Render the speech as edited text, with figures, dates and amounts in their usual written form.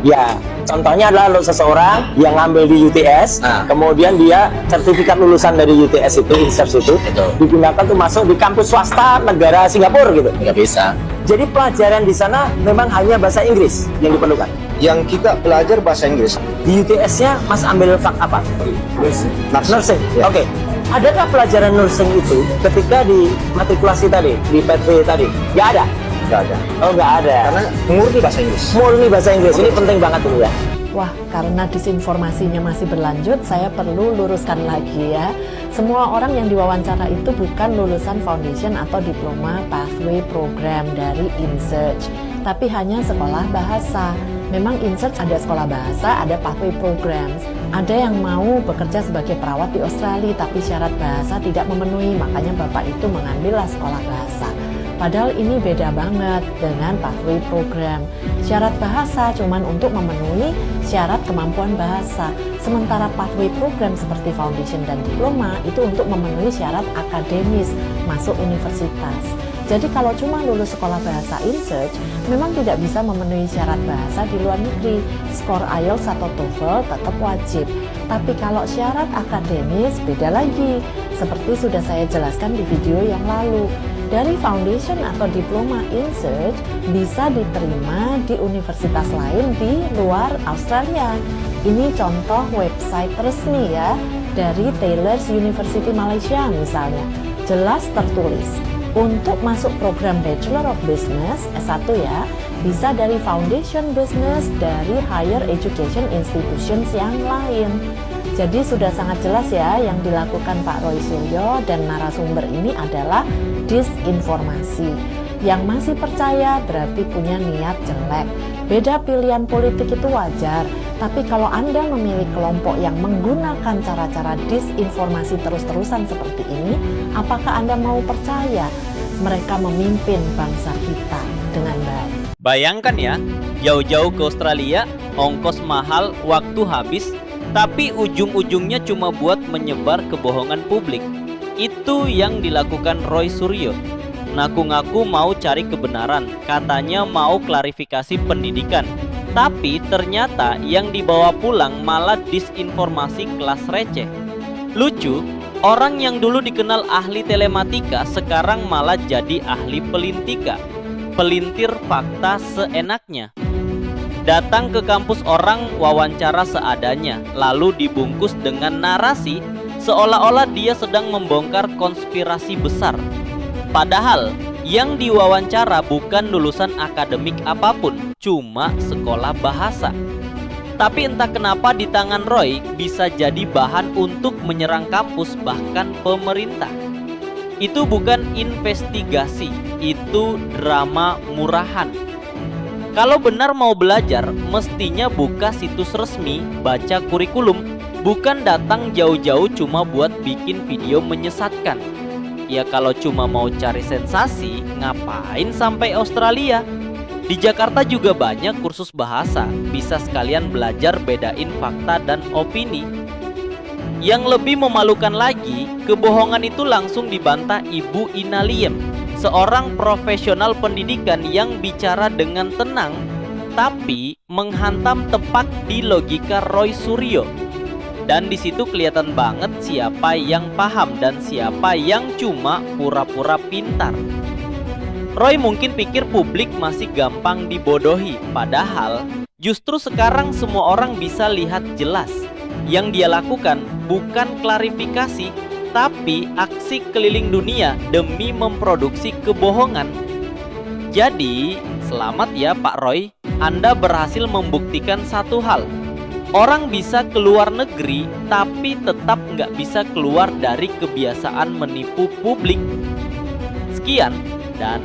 Ya, contohnya adalah seseorang yang ngambil di UTS, kemudian dia sertifikat lulusan dari UTS itu, INSEARCH itu, digunakan tuh masuk di kampus swasta negara Singapura gitu. Nggak bisa. Jadi pelajaran di sana memang hanya bahasa Inggris yang diperlukan. Yang kita belajar bahasa Inggris. Di UTS-nya Mas ambil apa? Nursing. Ya. Oke. Adakah pelajaran nursing itu ketika di matrikulasi tadi, di PTW tadi? Nggak ada? Nggak ada. Oh, nggak ada. Karena murni bahasa Inggris. Murni bahasa Inggris. Ini penting banget tuh ya. Wah, karena disinformasinya masih berlanjut, saya perlu luruskan lagi ya. Semua orang yang diwawancara itu bukan lulusan foundation atau diploma pathway program dari INSEARCH, tapi hanya sekolah bahasa. Memang INSEARCH ada sekolah bahasa, ada pathway programs. Ada yang mau bekerja sebagai perawat di Australia, tapi syarat bahasa tidak memenuhi, makanya Bapak itu mengambillah sekolah bahasa. Padahal ini beda banget dengan pathway program. Syarat bahasa cuman untuk memenuhi syarat kemampuan bahasa. Sementara pathway program seperti foundation dan diploma itu untuk memenuhi syarat akademis masuk universitas. Jadi kalau cuma lulus sekolah bahasa INSEARCH, memang tidak bisa memenuhi syarat bahasa di luar negeri. Skor IELTS atau TOEFL tetap wajib. Tapi kalau syarat akademis beda lagi. Seperti sudah saya jelaskan di video yang lalu. Dari foundation atau diploma INSEARCH bisa diterima di universitas lain di luar Australia. Ini contoh website resmi ya, dari Taylor's University Malaysia misalnya. Jelas tertulis, untuk masuk program Bachelor of Business S1 ya, bisa dari Foundation Business dari Higher Education Institutions yang lain. Jadi sudah sangat jelas ya, yang dilakukan Pak Roy Suryo dan narasumber ini adalah disinformasi. Yang masih percaya berarti punya niat jelek. Beda pilihan politik itu wajar, tapi kalau Anda memilih kelompok yang menggunakan cara-cara disinformasi terus-terusan seperti ini, apakah Anda mau percaya mereka memimpin bangsa kita dengan baik? Bayangkan ya, jauh-jauh ke Australia, ongkos mahal, waktu habis, tapi ujung-ujungnya cuma buat menyebar kebohongan publik. Itu yang dilakukan Roy Suryo. Ngaku-ngaku mau cari kebenaran, katanya mau klarifikasi pendidikan. Tapi ternyata yang dibawa pulang malah disinformasi kelas receh. Lucu, orang yang dulu dikenal ahli telematika sekarang malah jadi ahli pelintika. Pelintir fakta seenaknya. Datang ke kampus orang, wawancara seadanya, lalu dibungkus dengan narasi seolah-olah dia sedang membongkar konspirasi besar. Padahal yang diwawancara bukan lulusan akademik apapun, cuma sekolah bahasa. Tapi entah kenapa di tangan Roy bisa jadi bahan untuk menyerang kampus bahkan pemerintah. Itu bukan investigasi, itu drama murahan. Kalau benar mau belajar, mestinya buka situs resmi, baca kurikulum, bukan datang jauh-jauh cuma buat bikin video menyesatkan. Ya kalau cuma mau cari sensasi, ngapain sampai Australia? Di Jakarta juga banyak kursus bahasa, bisa sekalian belajar bedain fakta dan opini. Yang lebih memalukan lagi, kebohongan itu langsung dibantah Ibu Ina Liem, seorang profesional pendidikan yang bicara dengan tenang, tapi menghantam tepat di logika Roy Suryo. Dan di situ kelihatan banget siapa yang paham dan siapa yang cuma pura-pura pintar. Roy mungkin pikir publik masih gampang dibodohi, padahal justru sekarang semua orang bisa lihat jelas. Yang dia lakukan bukan klarifikasi, tapi aksi keliling dunia demi memproduksi kebohongan. Jadi, selamat ya Pak Roy, Anda berhasil membuktikan satu hal. Orang bisa keluar negeri, tapi tetap nggak bisa keluar dari kebiasaan menipu publik. Sekian, dan